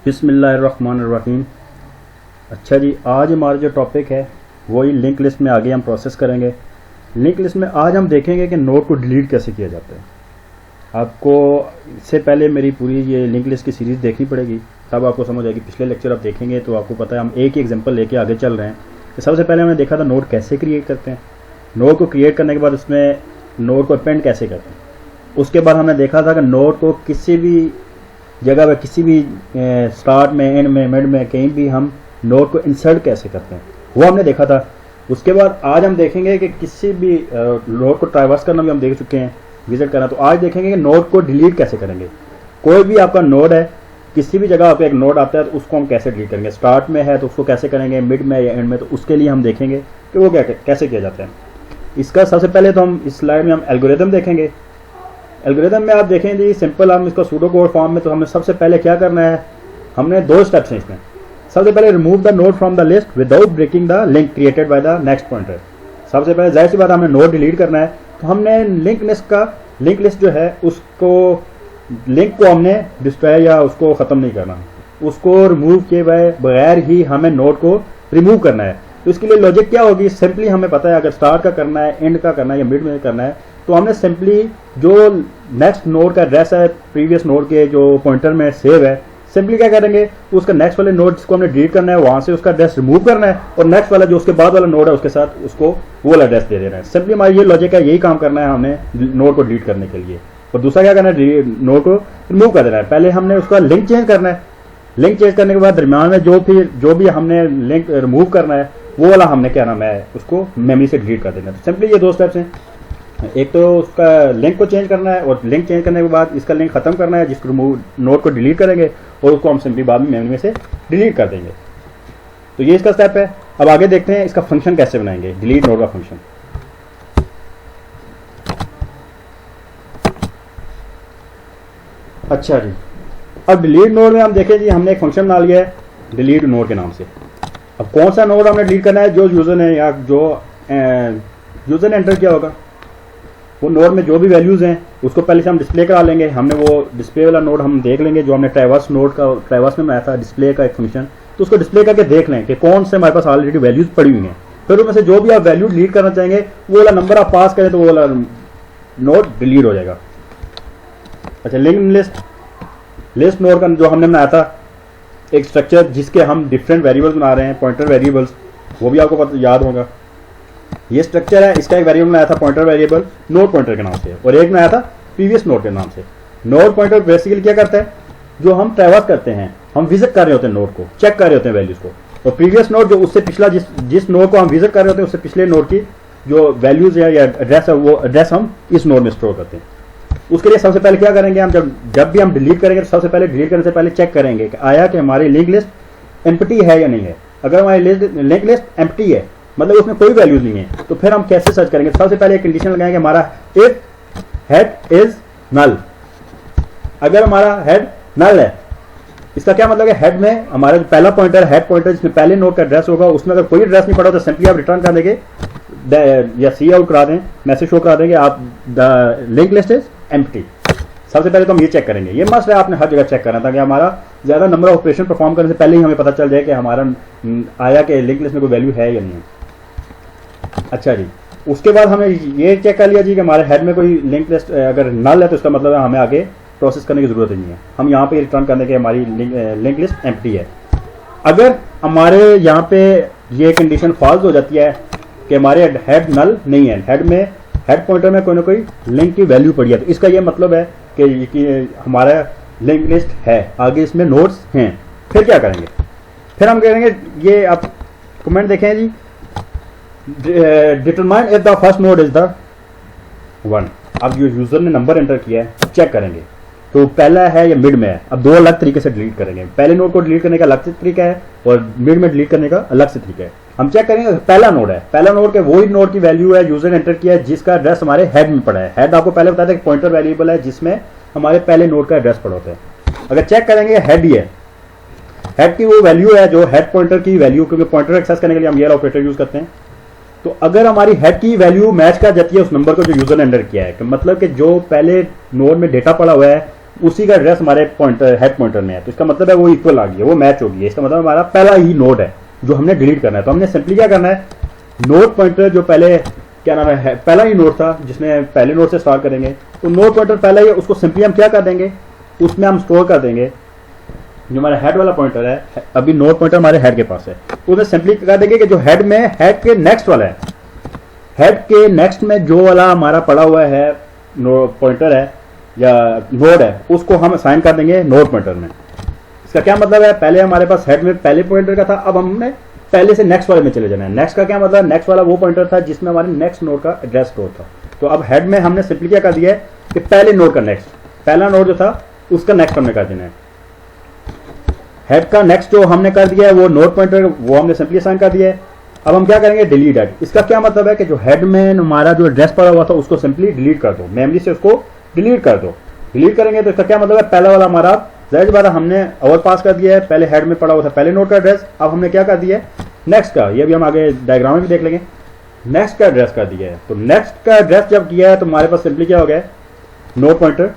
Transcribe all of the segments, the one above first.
बिस्मिल्लाहिर्रहमानिर्रहीम। अच्छा जी, आज हमारा जो टॉपिक है वही लिंक लिस्ट में आगे हम प्रोसेस करेंगे। लिंक लिस्ट में आज हम देखेंगे कि नोड को डिलीट कैसे किया जाता है। आपको इससे पहले मेरी पूरी ये लिंक लिस्ट की सीरीज़ देखनी पड़ेगी, तब आपको समझ आएगी। पिछले लेक्चर आप देखेंगे तो आपको पता है हम एक ही एग्जांपल लेके आगे चल रहे हैं। तो सबसे पहले हमने देखा था नोड कैसे क्रिएट करते हैं, नोड को क्रिएट करने के बाद उसमें नोड को अपेंड कैसे करते हैं। उसके बाद हमने देखा था कि नोड को किसी भी जगह पे, किसी भी स्टार्ट में, एंड में, मिड में, कहीं भी हम नोड को इंसर्ट कैसे करते हैं, वो हमने देखा था। उसके बाद आज हम देखेंगे कि किसी भी नोड को ट्राइवर्स करना भी हम देख चुके हैं, विजिट करना। तो आज देखेंगे कि नोड को डिलीट कैसे करेंगे। कोई भी आपका नोड है, किसी भी जगह आपका एक नोड आता है तो उसको हम कैसे डिलीट करेंगे। स्टार्ट में है तो उसको कैसे करेंगे, मिड में या एंड में, तो उसके लिए हम देखेंगे कि वो कैसे किया जाता है। इसका सबसे पहले तो हम इस स्लाइड में हम एल्गोरिथम देखेंगे। एल्गोरिथम में आप देखें जी, सिंपल हम इसको सूडो कोड फॉर्म में, तो हमें सबसे पहले क्या करना है, हमने दो स्टेप्स हैं इसमें। सबसे पहले remove the node from the list without breaking the link created by the next pointer. सबसे पहले जाहिर सी बात हमने नोड डिलीट करना है, तो हमने लिंक लिस्ट जो है उसको, लिंक को हमने डिस्ट्रॉय या उसको ख़त्म नहीं करना, उसको रिमूव किए बगैर ही हमें नोड को रिमूव करना है। तो इसके लिए लॉजिक क्या होगी, सिंपली हमें पता है अगर स्टार्ट का करना है, एंड का करना है या मिड में करना है, तो हमने सिंपली जो नेक्स्ट नोड का एड्रेस है प्रीवियस नोड के जो पॉइंटर में सेव है, सिंपली क्या करेंगे, उसका नेक्स्ट वाले नोड जिसको हमने डिलीट करना है वहां से उसका एड्रेस रिमूव करना है और नेक्स्ट वाला जो उसके बाद वाला नोड है उसके साथ उसको वो वाला एड्रेस दे देना है। सिंपली हमारी ये लॉजिक है, यही काम करना है हमने नोड को डिलीट करने के लिए। और दूसरा क्या करना है, नोड को रिमूव कर देना है। पहले हमने उसका लिंक चेंज करना है। लिंक चेंज करने के बाद दरमियान में जो भी हमने लिंक रिमूव करना है वो वाला हमने क्या नाम है, उसको मेमोरी से डिलीट कर देना है। तो सिंपली ये दो स्टेप्स हैं। एक तो उसका लिंक को चेंज करना है और लिंक चेंज करने के बाद इसका लिंक खत्म करना है, जिसको रिमूव नोड को डिलीट करेंगे और उसको हम सिंपली बाद में मेमोरी में से डिलीट कर देंगे। तो ये इसका स्टेप है। अब आगे देखते हैं इसका फंक्शन कैसे बनाएंगे, डिलीट नोड का फंक्शन। अच्छा जी, अब डिलीट नोड में हम देखें जी, हमने एक फंक्शन बना लिया है डिलीट नोड के नाम से। अब कौन सा नोड हमने डिलीट करना है, जो यूजर ने या जो यूजर ने एंटर किया होगा वो नोड में जो भी वैल्यूज हैं उसको पहले से हम डिस्प्ले करा लेंगे। हमने वो डिस्प्ले वाला नोड हम देख लेंगे जो हमने ट्राइवर्स नोड का, ट्राइवर्स में बनाया था डिस्प्ले का एक फंक्शन, तो उसको डिस्प्ले करके देख लें कि कौन से हमारे पास ऑलरेडी वैल्यूज पड़ी हुई हैं। फिर उनमें से जो भी आप वैल्यू डिलीट करना चाहेंगे वो वाला नंबर आप पास करें तो वो वाला नोड डिलीट हो जाएगा। अच्छा, लिंक लिस्ट नोड का जो हमने बनाया था एक स्ट्रक्चर जिसके हम डिफरेंट वेरिएबल्स बना रहे हैं, पॉइंटर वेरिएबल्स, वो भी आपको याद होगा। ये स्ट्रक्चर है, इसका एक वेरिएबल बनाया था पॉइंटर वेरिएबल नोड पॉइंटर के नाम से, और एक बनाया था प्रीवियस नोड के नाम से। नोड पॉइंटर बेसिकली क्या करता है, जो हम ट्रैवर्स करते हैं, हम विजिट कर रहे होते हैं नोड को, चेक कर रहे होते हैं वैल्यूज को, और प्रीवियस नोड जो उससे पिछला जिस नोड को हम विजिट कर रहे होते हैं उससे पिछले नोड की जो वैल्यूज है या एड्रेस है वो एड्रेस हम इस नोड में स्टोर करते हैं। उसके लिए सबसे पहले क्या करेंगे, हम जब भी हम डिलीट करेंगे तो सबसे पहले डिलीट करने से पहले चेक करेंगे कि आया कि हमारी लिंक लिस्ट एम्प्टी है या नहीं है। अगर हमारी लिंक लिस्ट एम्प्टी है, मतलब उसमें कोई वैल्यूज नहीं है, तो फिर हम कैसे सर्च करेंगे। सबसे पहले एक कंडीशन लगाएंगे हमारा इफ हेड इज नल। अगर हमारा हेड नल है, इसका क्या मतलब है, हेड में हमारा जो पहला पॉइंटर हेड पॉइंटर जिसमें पहले नोड का एड्रेस होगा उसमें अगर कोई एड्रेस नहीं पड़ा तो सिंपली आप रिटर्न कर देंगे या सी आउट करा दें, मैसेज शो करा देंगे आप the link list is empty. सबसे पहले तो हम ये चेक करेंगे, ये मस्ट है आपने हर जगह चेक करना ताकि हमारा ज्यादा नंबर ऑफ ऑपरेशन परफॉर्म करने से पहले ही हमें पता चल जाए कि हमारा आया कि लिंक लिस्ट में कोई वैल्यू है या नहीं है। अच्छा जी, उसके बाद हमें ये चेक कर लिया जी कि हमारे हेड में कोई लिंक लिस्ट अगर नल है तो इसका मतलब है हमें आगे प्रोसेस करने की जरूरत नहीं है, हम यहाँ पे रिटर्न करने के हमारी लिंक लिस्ट एम्प्टी है। अगर हमारे यहाँ पे ये कंडीशन फॉल्स हो जाती है कि हमारे हेड नल नहीं है, हेड पॉइंटर में कोई ना कोई लिंक की वैल्यू पड़ी है, तो इसका ये मतलब है कि हमारा लिंक लिस्ट है, आगे इसमें नोड्स हैं। फिर क्या करेंगे, फिर हम करेंगे ये आप कमेंट देखें जी, determine if the first node is the 1। अब जो यूजर ने नंबर एंटर किया है चेक करेंगे तो पहला है या मिड में है। अब दो अलग तरीके से डिलीट करेंगे, पहले नोड को डिलीट करने का अलग से तरीका है और मिड में डिलीट करने का अलग से तरीका है। हम चेक करेंगे पहला नोड है, पहला नोड के वही नोड की वैल्यू है यूजर ने एंटर किया है जिसका एड्रेस हमारे हेड में पड़ा है। हेड आपको पहले बताया था कि पॉइंटर वेरिएबल है जिसमें हमारे पहले नोड का एड्रेस पड़ा होता है। अगर चेक करेंगे हेड ही है, हेड की वो वैल्यू है जो हेड पॉइंटर की वैल्यू, क्योंकि पॉइंटर एक्सेस करने के लिए हम ये ऑपरेटर यूज करते हैं। तो अगर हमारी हेड की वैल्यू मैच कर जाती है उस नंबर को जो यूजर ने एंटर किया है, मतलब कि जो पहले नोड में डेटा पड़ा हुआ है उसी का एड्रेस हमारे पॉइंटर हेड पॉइंटर में है, तो इसका मतलब है वो इक्वल आ गई है, वो मैच हो गई है। इसका मतलब हमारा पहला ही नोड है जो हमने डिलीट करना है। तो हमने सिंपली क्या करना है, नोड पॉइंटर जो पहले क्या नाम है पहला ही नोड था जिसमें पहले नोड से स्टार्ट करेंगे, तो नोड पॉइंटर पहला ही है, उसको सिंपली हम क्या कर देंगे, उसमें हम स्टोर कर देंगे जो हमारा हेड वाला पॉइंटर है। अभी नोड पॉइंटर हमारे हेड के पास है, तो उसमें सिंपली कर देंगे कि जो हेड में हेड के नेक्स्ट वाला है, हेड के नेक्स्ट में जो वाला हमारा पड़ा हुआ है पॉइंटर है या नोड है, उसको हम असाइन कर देंगे नोड पॉइंटर में। इसका क्या मतलब है, पहले हमारे पास हेड में पहले पॉइंटर का था, अब हमने पहले से नेक्स्ट वाले में चले जाना है। नेक्स्ट का क्या मतलब, नेक्स्ट वाला वो पॉइंटर था जिसमें हमारे नेक्स्ट नोड का एड्रेस स्टोर था। तो अब हेड में हमने सिंपली क्या कर दिया है कि पहले नोड का नेक्स्ट, पहला नोड जो था उसका नेक्स्ट हमने कर देना है। हेड का नेक्स्ट जो हमने कर दिया है वो नोड पॉइंटर, वो हमने सिंपली असाइन कर दिया है। अब हम क्या करेंगे, डिलीट हेड। इसका क्या मतलब है कि जो हेड में हमारा जो एड्रेस पड़ा हुआ था उसको सिंपली डिलीट कर दो, मेमोरी से उसको डिलीट कर दो। डिलीट करेंगे तो इसका क्या मतलब है, पहला वाला हमारा जाहिर बात हमने ओवर पास कर दिया है, पहले हेड में पड़ा हुआ था पहले नोड का एड्रेस, अब हमने क्या कर दिया है नेक्स्ट का, ये भी हम आगे डायग्राम में भी देख लेंगे, नेक्स्ट का एड्रेस कर दिया है। तो नेक्स्ट का एड्रेस जब किया है तो हमारे पास सिंपली क्या हो गया, नोड पॉइंटर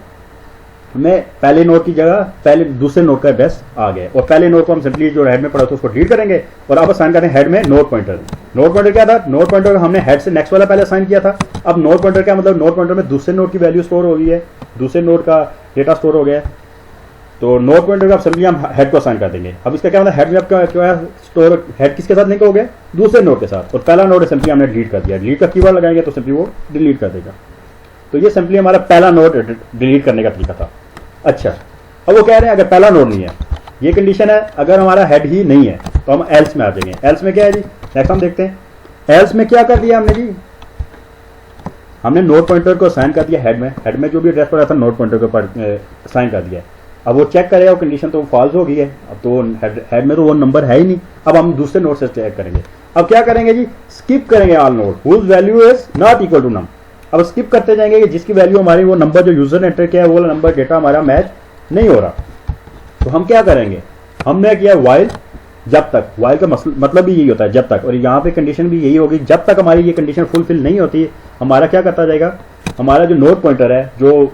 में पहले नोड की जगह पहले दूसरे नोड का एड्रेस आ गया, और पहले नोड को हम सिंपली जो हेड में पड़ा था उसको डिलीट करेंगे और अब असाइन करें हेड में नोड पॉइंटर। नोड पॉइंटर क्या था, नोड पॉइंटर हमने हेड से नेक्स्ट वाला पहले असाइन किया था। अब नोड पॉइंटर क्या मतलब, नोड पॉइंटर में दूसरे नोड की वैल्यू स्टोर हो गई है, दूसरे नोड का डेटा स्टोर हो गया है। तो नोड पॉइंटर का सिंपली हम हेड को असाइन कर देंगे। अब इसका क्या मतलब, हेड में आपका क्या स्टोर हेड किसके साथ लिंक हो गया, दूसरे नोड के साथ, और पहला नोड सिंपली हमने डिलीट कर दिया। डिलीट का कीवर्ड लगाएंगे तो सिंपली वो डिलीट कर देगा। तो ये सिंपली हमारा पहला नोड डिलीट करने का तरीका था। अच्छा, अब वो कह रहे हैं अगर पहला नोड नहीं है, ये कंडीशन है, अगर हमारा हेड ही नहीं है तो हम एल्स में आ जाएंगे। एल्स में क्या है जी, नेक्स्ट हम देखते हैं। एल्स में क्या कर दिया हमने जी, हमने नोड पॉइंटर को असाइन कर दिया हेड में जो भी एड्रेस पड़ा था नोड पॉइंटर को असाइन कर दिया। अब वो चेक करेगा, वो कंडीशन तो फॉल्स हो गई है, अब तो हेड में तो वो नंबर है ही नहीं। अब हम दूसरे नोड से चेक करेंगे। अब क्या करेंगे जी, स्किप करेंगे all node whose value is not equal to num. अब स्किप करते जाएंगे कि जिसकी वैल्यू हमारी वो नंबर जो यूजर ने एंटर किया है वो नंबर डेटा हमारा मैच नहीं हो रहा। तो हम क्या करेंगे, हमने किया वाइल जब तक, वाइल का मतलब भी यही होता है जब तक, और यहाँ पे कंडीशन भी यही होगी जब तक हमारी ये कंडीशन फुलफिल नहीं होती हमारा क्या करता जाएगा, हमारा जो नोड पॉइंटर है जो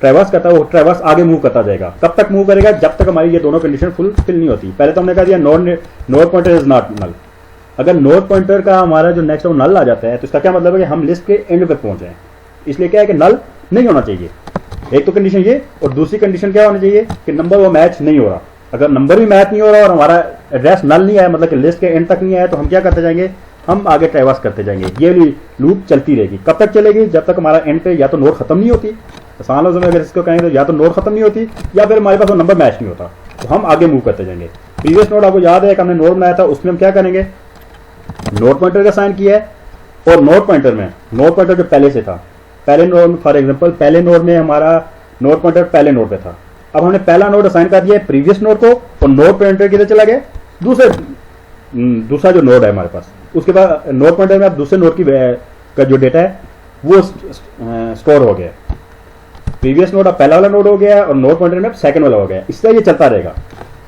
ट्रैवर्स करता है वो ट्रैवर्स आगे मूव करता जाएगा। कब तक मूव करेगा, जब तक हमारी ये दोनों कंडीशन फुलफिल नहीं होती। पहले तो हमने कह दिया node pointer is not null. अगर नोड पॉइंटर का हमारा जो नेक्स्ट वो नल आ जाता है तो इसका क्या मतलब है कि हम लिस्ट के एंड पे पहुंच जाए। इसलिए क्या है कि नल नहीं होना चाहिए, एक तो कंडीशन ये, और दूसरी कंडीशन क्या होनी चाहिए कि नंबर वो मैच नहीं हो रहा। अगर नंबर भी मैच नहीं हो रहा और हमारा एड्रेस नल नहीं आया, मतलब कि लिस्ट के एंड तक नहीं आया, तो हम क्या करते जाएंगे, हम आगे ट्रैवर्स करते जाएंगे। ये लूप चलती रहेगी। कब तक चलेगी, जब तक हमारा एंड पे या तो नोड खत्म नहीं होती, आसान लफ्ज़ों में अगर इसको कहें तो या तो नोड खत्म नहीं होती या फिर हमारे पास वो नंबर मैच नहीं होता, तो हम आगे मूव करते जाएंगे। प्रीवियस नोड आपको याद है कि हमने नोड बनाया था, उसमें हम क्या करेंगे, नोड पॉइंटर का साइन किया है, और नोड पॉइंटर में नोड पॉइंटर जो पहले से था, पहले नोड फॉर एग्जांपल पहले नोड में हमारा नोड पॉइंटर पहले नोड पे था। अब हमने पहला नोड असाइन कर दिया है प्रीवियस नोड को, और नोड पॉइंटर किधर चला गया, दूसरा जो नोड है हमारे पास, उसके बाद नोड पॉइंटर में अब दूसरे नोड की का जो डेटा है वो स्टोर हो गया। प्रीवियस नोड अब पहला वाला नोड हो गया और नोड पॉइंटर में अब सेकंड वाला हो गया। इस तरह ये चलता रहेगा।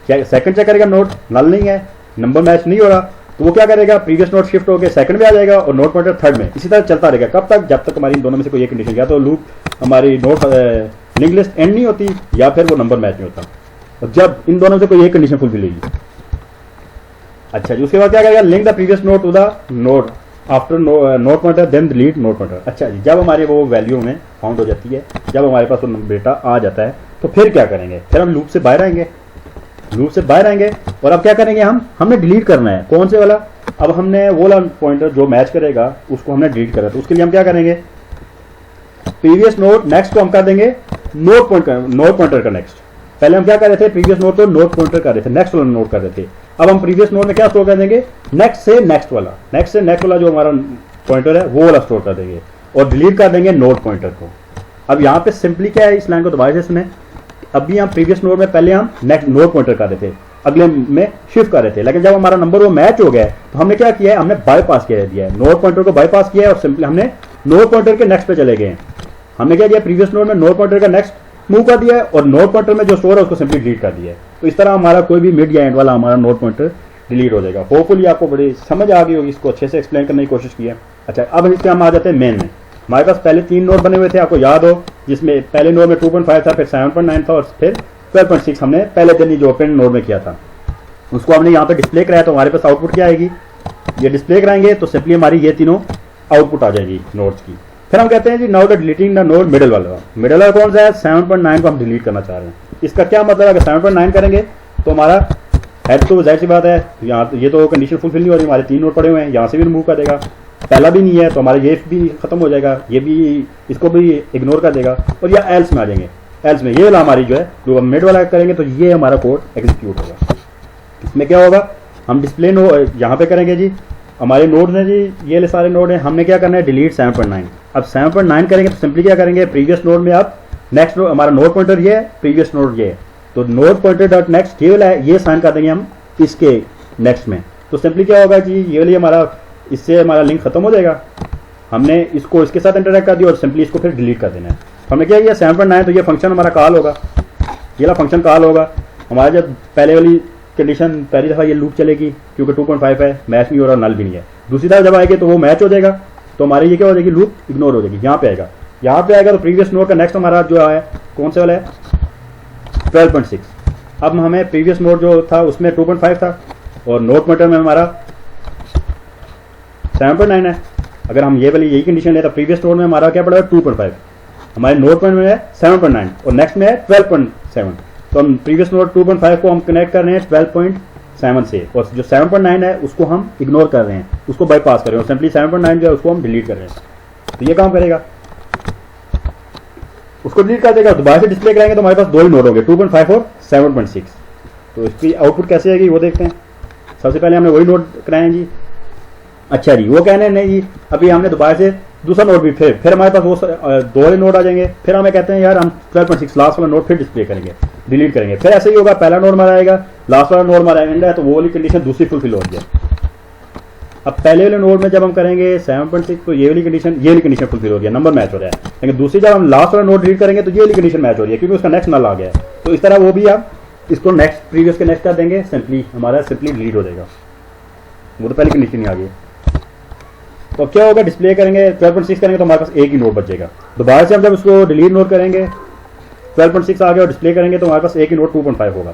क्या सेकंड चेक करेगा, नोड नल नहीं है, नंबर मैच नहीं हो रहा, तो वो क्या करेगा, प्रीवियस नोड शिफ्ट होकर सेकंड में आ जाएगा और नोड पॉइंटर थर्ड में। इसी तरह चलता रहेगा। कब तक, जब तक हमारी इन दोनों में से कोई एक कंडीशन, या तो लूप हमारी नोड लिंक लिस्ट एंड नहीं होती या फिर वो नंबर मैच नहीं होता, और जब इन दोनों में से कोई एक कंडीशन फुलफिल होगी। अच्छा जी, उसके बाद क्या करेगा, link the previous node to the node after node pointer then delete node pointer. अच्छा जी, जब हमारी वो वैल्यू में फाउंड हो जाती है, जब हमारे पास वो डेटा आ जाता है, तो फिर क्या करेंगे, फिर हम लूप से बाहर आएंगे, लूप से बाहर आएंगे और अब क्या करेंगे, हमने डिलीट करना है। कौन से वाला, अब हमने वो वाला पॉइंटर जो मैच करेगा उसको हमने डिलीट करा, तो उसके लिए हम क्या करेंगे, प्रीवियस नोड नेक्स्ट को हम कर देंगे नोड पॉइंटर का नेक्स्ट। पहले हम क्या कर रहे थे, प्रीवियस नोड को नोड पॉइंटर कर रहे थे, नेक्स्ट वाला नोड कर रहे थे। अब हम प्रीवियस नोड में क्या स्टोर कर देंगे, नेक्स्ट से नेक्स्ट वाला जो हमारा पॉइंटर है वो वाला स्टोर कर देंगे और डिलीट कर देंगे नोड पॉइंटर को। अब यहाँ पे सिंपली क्या है, इस लाइन को दोबारा से सुने। अभी हम प्रीवियस नोड में पहले हम नेक्स्ट नोड पॉइंटर कर रहे थे, अगले में शिफ्ट कर रहे थे, लेकिन जब हमारा नंबर वो मैच हो गया तो हमने क्या किया है, हमने बाईपास किया दिया है, नोड पॉइंटर को बाईपास किया है और सिंपली हमने नोड पॉइंटर के नेक्स्ट पे चले गए। हमने क्या किया, प्रीवियस नोड में नोड पॉइंटर का नेक्स्ट मूव कर दिया है और नोड पॉइंटर में जो स्टोर है उसको सिंपली डिलीट कर दिया है। तो इस तरह हमारा कोई भी मिड या एंड वाला हमारा नोड पॉइंटर डिलीट हो जाएगा। होपफुली आपको बड़ी समझ आ गई होगी, इसको अच्छे से एक्सप्लेन करने की कोशिश की है। अच्छा, अब इसके हम आ जाते हैं मेन में। हमारे पास पहले 3 नोड बने हुए थे, आपको याद हो, जिसमें पहले नोड में 2.5 था, फिर 7.9 था और फिर 12.6 हमने पहले दिन ही जो ओपन नोड में किया था, उसको हमने यहाँ पे डिस्प्ले कराया। तो हमारे पास आउटपुट क्या आएगी, ये डिस्प्ले कराएंगे तो सिंपली हमारी ये तीनों आउटपुट आ जाएगी नोड्स की। फिर हम कहते हैं जी now the deleting the node middle वाला कौन सा है, 7.9 को हम डिलीट करना चाह रहे हैं। इसका क्या मतलब है, अगर 7.9 करेंगे तो हमारा हेड तो जाहिर सी बात है, यहाँ ये तो कंडीशन फुलफिल नहीं हो रही, हमारे 3 नोड पड़े हुए हैं, यहाँ से भी रिमूव कर देगा, पहला भी नहीं है तो हमारा ये भी खत्म हो जाएगा, ये भी इसको भी इग्नोर कर देगा और या एल्स में आ जाएंगे। एल्स में ये वाला हमारी जो है, जो हम मिड वाला करेंगे तो ये हमारा कोड एग्जीक्यूट होगा। इसमें क्या होगा, हम डिस्प्ले यहाँ पे करेंगे जी, हमारे नोड हैं जी, ये सारे नोड हैं, हमने क्या करना है डिलीट 7.9। अब 7.9 करेंगे तो सिंपली क्या करेंगे, प्रीवियस नोड में आप नेक्स्ट नोड, हमारा नोड पॉइंटर ये है, प्रीवियस नोड ये है, तो नोड पॉइंटर डॉट नेक्स्ट ये वाला है, ये साइन कर देंगे हम इसके नेक्स्ट में। तो सिंपली क्या होगा जी, ये वाली हमारा, इससे हमारा लिंक खत्म हो जाएगा, हमने इसको इसके साथ इंटरेक्ट कर दिया और सिंपली इसको फिर डिलीट कर देना है। हमने क्या किया 7.9, तो ये फंक्शन हमारा कॉल होगा, ये वाला फंक्शन कॉल होगा हमारा। जब पहले वाली कंडीशन पहली दफ़ा ये लूप चलेगी क्योंकि 2.5 है, मैच नहीं हो रहा, नल भी नहीं है, दूसरी दफ़ा जब आएगी तो वो मैच हो जाएगा, तो हमारी ये क्या हो जाएगी, लूप इग्नोर हो जाएगी। यहाँ पे आएगा, यहाँ पे आएगा तो प्रीवियस नोड का नेक्स्ट हमारा जो है कौन से वाला है, 12.6। अब हमें प्रीवियस नोड जो था उसमें 2.5 था और नोड पॉइंटर में हमारा 7.9 है। अगर हम ये वाली यही कंडीशन ले तो प्रीवियस नोड में हमारा क्या पड़ा है 2.5, हमारे नोड पॉइंट में है 7.9 और नेक्स्ट में है 12.7। तो हम प्रीवियस नोड 2.5 को हम कनेक्ट कर रहे हैं 12.7 से, और जो 7.9 है उसको हम इग्नोर कर रहे हैं, उसको बाईपास कर रहे हैं, सिंपली 7.9 जो है उसको हम डिलीट कर रहे हैं। तो ये काम करेगा, उसको डिलीट कर देगा, दोबारा से डिस्प्ले कराएंगे तो हमारे पास 2 ही नोड होंगे, 2.5 और 7.6। तो इसकी आउटपुट कैसे आएगी वो देखते हैं। सबसे पहले हमने वही नोड कराए हैं जी। अच्छा जी, वो कहने नहीं जी, अभी हमने दोबारा से दूसरा नोड भी, फिर हमारे पास वो 2 वाले नोड आ जाएंगे, फिर हमें कहते हैं यार हम 12.6 लास्ट वाला नोड फिर डिस्प्ले करेंगे, डिलीट करेंगे, फिर ऐसे ही होगा, पहला नोड हमारा आएगा, लास्ट वाला नोड हमारा एंड है, तो वो वाली कंडीशन दूसरी फुलफिल हो गई है। अब पहले वाले नोड में जब हम करेंगे 7.6 तो ये वाली कंडीशन फुलफिल हो गया, नंबर मैच हो रहा है, लेकिन दूसरी जब हम लास्ट वाला नोड डिलीट करेंगे तो ये वाली कंडीशन मैच हो रही है क्योंकि उसका नेक्स्ट नल आ गया है। तो इस तरह वो भी आप इसको नेक्स्ट प्रीवियस के नेक्स्ट कर देंगे, सिंपली हमारा सिंपली डिलीट हो जाएगा, वो तो पहली कंडीशन ही आ गई। तो क्या होगा, डिस्प्ले करेंगे 12.6 करेंगे तो हमारे पास एक ही नोड बचेगा। दोबारा से हम जब उसको डिलीट नोड करेंगे 12.6 आ गया और डिस्प्ले करेंगे तो हमारे पास एक ही नोड 2.5 होगा।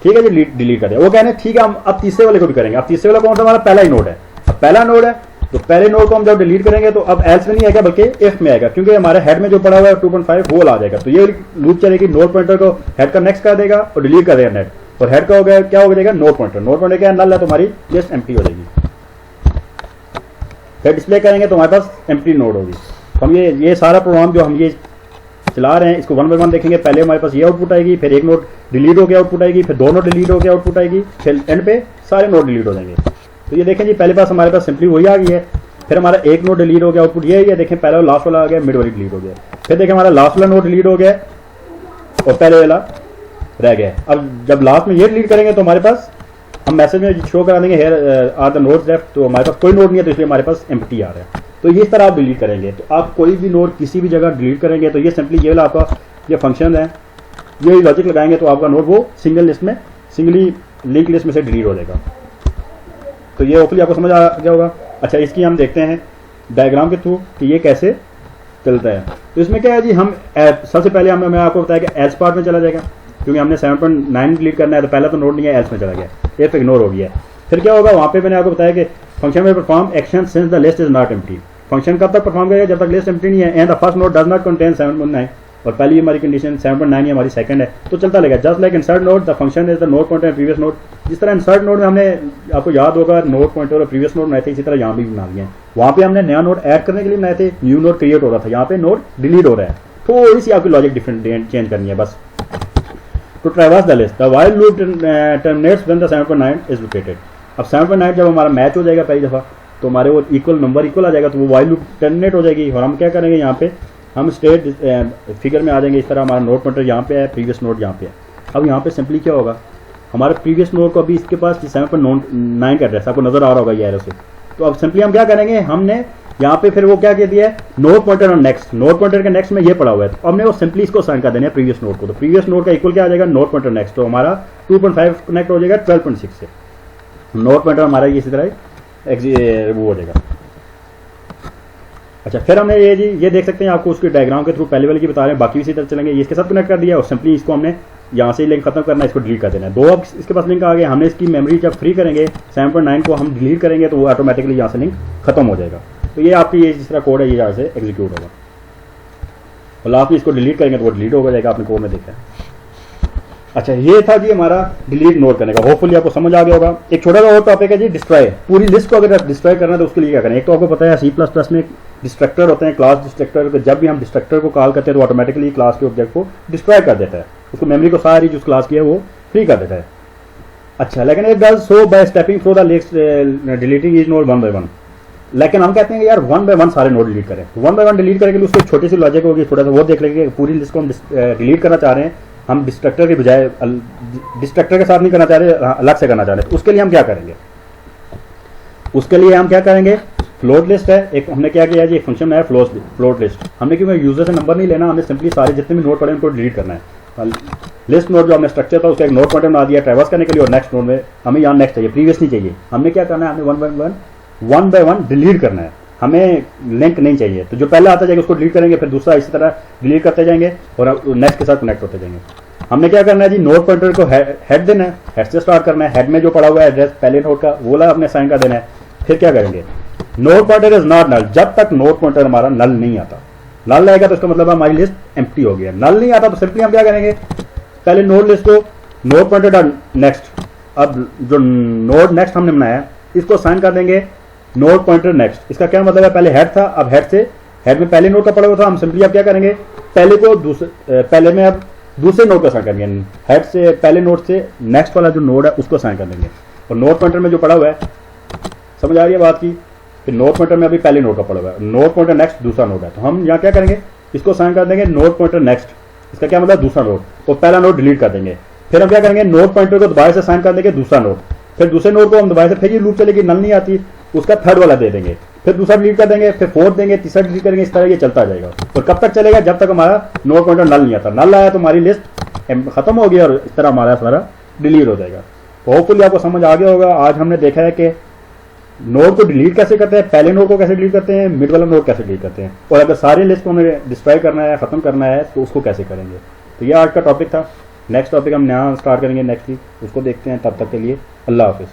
ठीक है जी, डिलीट कर दिया। वो कहने ठीक है, हम अब तीसरे वाले को भी करेंगे। अब तीसरे वाला कौन सा, हमारा पहला ही नोड है। अब पहला नोड है तो पहले नोड को हम जब डिलीट करेंगे तो अब एल्स में नहीं आएगा बल्कि इफ में आएगा, क्योंकि हमारे हेड में जो पड़ा हुआ है 2.5 वो आ जाएगा। तो ये लूप चलेगी, नोड पॉइंटर को हेड का नेक्स्ट कर देगा और डिलीट कर देगा नेट, और हेड का हो गया क्या हो जाएगा, नोड पॉइंटर। नोड पॉइंटर क्या नल है तो हमारी लिस्ट एम्प्टी हो जाएगी। फिर डिस्प्ले करेंगे तो हमारे पास एम्प्टी नोड होगी। तो हम ये सारा प्रोग्राम जो हम ये चला रहे हैं इसको 1 बाय 1 देखेंगे। पहले हमारे पास ये आउटपुट आएगी, फिर एक नोड डिलीट हो गया आउटपुट आएगी, फिर 2 नोड डिलीट हो गया आउटपुट आएगी, फिर एंड पे सारे नोड डिलीट हो जाएंगे। तो ये देखें जी, पहले पास हमारे पास सिंपली वही आ गई है। फिर हमारा एक नोड डिलीट हो गया आउटपुट ये है, देखें पहले लास्ट वाला आ गया, मिड वाली डिलीट हो गया। फिर देखें हमारा लास्ट वाला नोड डिलीट हो गया और पहले वाला रह गया। अब जब लास्ट में ये डिलीट करेंगे तो हमारे पास हम मैसेज में शो करा देंगे here are the nodes left, तो हमारे पास कोई नोड नहीं है तो इसलिए हमारे पास एम्प्टी आ रहा है। तो ये इस तरह आप डिलीट करेंगे। तो आप कोई भी नोड किसी भी जगह डिलीट करेंगे तो ये सिंपली ये वाला आपका ये फंक्शन है, ये लॉजिक लगाएंगे तो आपका नोड वो सिंगल लिस्ट में, सिंगली लिंक लिस्ट में से डिलीट हो जाएगा। तो ये होपफुली आपको समझ आ गया होगा। अच्छा, इसकी हम देखते हैं डायग्राम के थ्रू कि ये कैसे चलता है। तो इसमें क्या है जी, हम सबसे पहले मैं आपको बताया कि एल्स पार्ट में चला जाएगा, क्योंकि हमने 7.9 डिलीट करना है तो पहला तो नोड नहीं है, एल्स में चला गया, ये तो इग्नोर हो गया। फिर क्या होगा, वहाँ पे मैंने आपको बताया कि फंक्शन में perform action since the list is not empty. Function कब तक परफॉर्म करेगा, जब तक लिस्ट एम्प्टी नहीं है। And the first node does not contain 7.9, और पहली हमारी कंडीशन 7.9 ही हमारी सेकंड है, तो चलता रहेगा। Just like insert node the function is the node pointer previous node. जिस तरह इंसर्ट नोड में हमने आपको याद होगा नोड पॉइंटर और प्रीवियस नोड बनाए थे, इसी तरह यहाँ भी बना दिए हैं। वहाँ पे हमने नया नोड ऐड करने के लिए बनाए थे, न्यू नोड क्रिएट हो रहा था, यहाँ पे नोड डिलीट हो रहा है। थोड़ी सी आपकी लॉजिक डिफरेंट चेंज करनी है बस। To traverse the list the while loop terminates when the 7.9 is located. अब 7.9 जब हमारा मैच हो जाएगा पहली दफ़ा तो हमारे वो इक्वल नंबर इक्वल आ जाएगा, तो वो व्हाइल लूप टर्मिनेट हो जाएगी। और हम क्या करेंगे, यहाँ पे हम स्टेट फिगर में आ जाएंगे। इस तरह हमारा नोड पॉइंटर यहाँ पे है, प्रीवियस नोड यहाँ पे है। अब यहाँ पे सिंपली क्या होगा, हमारे प्रीवियस नोड को अभी इसके पास 7.9 का एड्रेस आपको नजर आ रहा होगा ये एरो से। तो अब सिंपली हम क्या करेंगे, हमने यहाँ पे फिर वो क्या कह दिया है, नोड पॉइंटर और नेक्स्ट, नोड पॉइंटर के नेक्स्ट में ये पड़ा हुआ है, तो हमने वो सिंपली इसको साइन कर देना है प्रीवियस नोड को। तो प्रीवियस नोड का इक्वल क्या आ जाएगा, नोड पॉइंटर नेक्स्ट। तो हमारा 2.5 कनेक्ट हो जाएगा 12.6 से। नोड पॉइंटर हमारा इसी तरह वो हो जाएगा, अच्छा, फिर हमने ये देख सकते हैं, आपको उसके डायग्राम के थ्रू पहले वाले की बता रहे हैं, बाकी इसी तरह चलेंगे। ये इसके साथ कनेक्ट कर दिया और सिंपली इसको हमने यहाँ से लिंक खत्म करना है, इसको डिलीट कर देना है। दो अब इसके पास लिंक आ गए, हमने इसकी मेमोरी जब फ्री करेंगे 7.9 को हम डिलीट करेंगे तो वो ऑटोमेटिकली यहाँ से लिंक खत्म हो जाएगा। तो ये आपकी ये जिस तरह कोड है ये यहाँ से एग्जीक्यूट होगा और लास्ट में इसको डिलीट करेंगे तो वो डिलीट हो जाएगा, आपने कोड में देखा है। अच्छा, ये था जी हमारा डिलीट नोड करने का, होपफुली आपको समझ आ गया होगा। एक छोटा सा और टॉपिक है जी डिस्ट्रॉय। पूरी लिस्ट को अगर डिस्ट्रॉय करना है तो उसके लिए क्या करें। एक तो आपको पता है C++ में डिस्ट्रक्टर होते हैं, क्लास डिस्ट्रक्टर। जब भी हम डिस्ट्रक्टर को कॉल करते हैं तो ऑटोमेटिकली क्लास के ऑब्जेक्ट को डिस्ट्रॉय कर देता है, उसको मेमोरी को सारी जो क्लास की है वो फ्री कर देता है। अच्छा, लेकिन it does so by stepping through the list deleting each node one by one. लेकिन हम कहते हैं कि यार वन बाय वन सारे नोड डिलीट करें। वन बाय वन डिलीट करने के लिए उसकी छोटी सी लॉजिक होगी, थोड़ा सा वो देख लेंगे। पूरी लिस्ट को हम डिलीट करना चाह रहे हैं, हम डिस्ट्रक्टर के बजाय डिस्ट्रक्टर के साथ नहीं करना चाह रहे, अलग से करना चाह रहे हैं। उसके लिए हम क्या करेंगे, फ्लोट लिस्ट है एक, हमने क्या किया जी, एक फंक्शन है फ्लोट लिस्ट। हमने क्योंकि यूजर से नंबर नहीं लेना, हमने सिंपली सारे जितने भी नोड पड़े उनको डिलीट करना है। लिस्ट नोड जो हमने स्ट्रक्चर था उसका एक नोड पॉइंटर बना दिया ट्रैवर्स करने के लिए, और नेक्स्ट नोड में हमें यहाँ नेक्स्ट चाहिए, प्रीवियस नहीं चाहिए। हमने क्या करना है, हमें वन बाय वन डिलीट करना है, हमें लिंक नहीं चाहिए। तो जो पहले आता जाएगा उसको डिलीट करेंगे, फिर दूसरा इसी तरह डिलीट करते जाएंगे और नेक्स्ट के साथ कनेक्ट होते जाएंगे। हमने क्या करना है जी, नोड पॉइंटर को हेड देना है, हेड से स्टार्ट करना है। हेड में जो पड़ा हुआ है एड्रेस पहले नोड का वो वाला हमने साइन कर देना है। फिर क्या करेंगे, node pointer is not null, जब तक नोड पॉइंटर हमारा नल नहीं आता। नल आएगा तो इसका मतलब हमारी लिस्ट एम्प्टी हो गया। नल नहीं आता तो सिंपली हम क्या करेंगे, पहले नोड लिस्ट को नोड पॉइंटर डॉट नेक्स्ट, अब जो नोड नेक्स्ट हमने बनाया इसको साइन कर देंगे नोड पॉइंटर नेक्स्ट। इसका क्या मतलब है, पहले हेड था, अब हेड में पहले नोड का पड़ा हुआ था, हम सिंपली अब क्या करेंगे, पहले में अब दूसरे नोड का साइन करेंगे। हेड से पहले नोड से नेक्स्ट वाला जो नोड है उसको साइन कर देंगे, और नोड पॉइंटर में जो पड़ा हुआ है, समझ आ रही है बात की। फिर नोड पॉइंटर में अभी पहले नोड का पड़ा हुआ है, नोड पॉइंटर नेक्स्ट दूसरा नोड है, तो हम यहाँ क्या करेंगे, इसको साइन कर देंगे नोड पॉइंटर नेक्स्ट। इसका क्या मतलब, दूसरा नोड, तो पहला नोड डिलीट कर देंगे। फिर हम क्या करेंगे, नोड पॉइंटर को दोबारा से साइन कर देंगे दूसरा नोड, फिर दूसरे नोड को हम दोबारा से, फिर ये लूप चलेगी, नल नहीं आती उसका थर्ड वाला दे देंगे, फिर दूसरा डिलीट कर देंगे, फिर फोर्थ देंगे, तीसरा डिलीट करेंगे। इस तरह ये चलता जाएगा। और कब तक चलेगा, जब तक हमारा नोड पॉइंटर नल नहीं आता। नल आया तो हमारी लिस्ट खत्म हो गई और इस तरह हमारा सारा डिलीट हो जाएगा। तो होपफुली आपको समझ आ गया होगा। आज हमने देखा है कि नोड को डिलीट कैसे करते हैं, पहले नोड को कैसे डिलीट करते हैं, मिड वाला नोड कैसे डिलीट करते हैं, और अगर सारे लिस्ट को हमें डिस्ट्रॉय करना है, खत्म करना है, तो उसको कैसे करेंगे। तो ये आज का टॉपिक था। नेक्स्ट टॉपिक हम नया स्टार्ट करेंगे नेक्स्ट वीक, उसको देखते हैं। तब तक के लिए अल्लाह हाफिज़।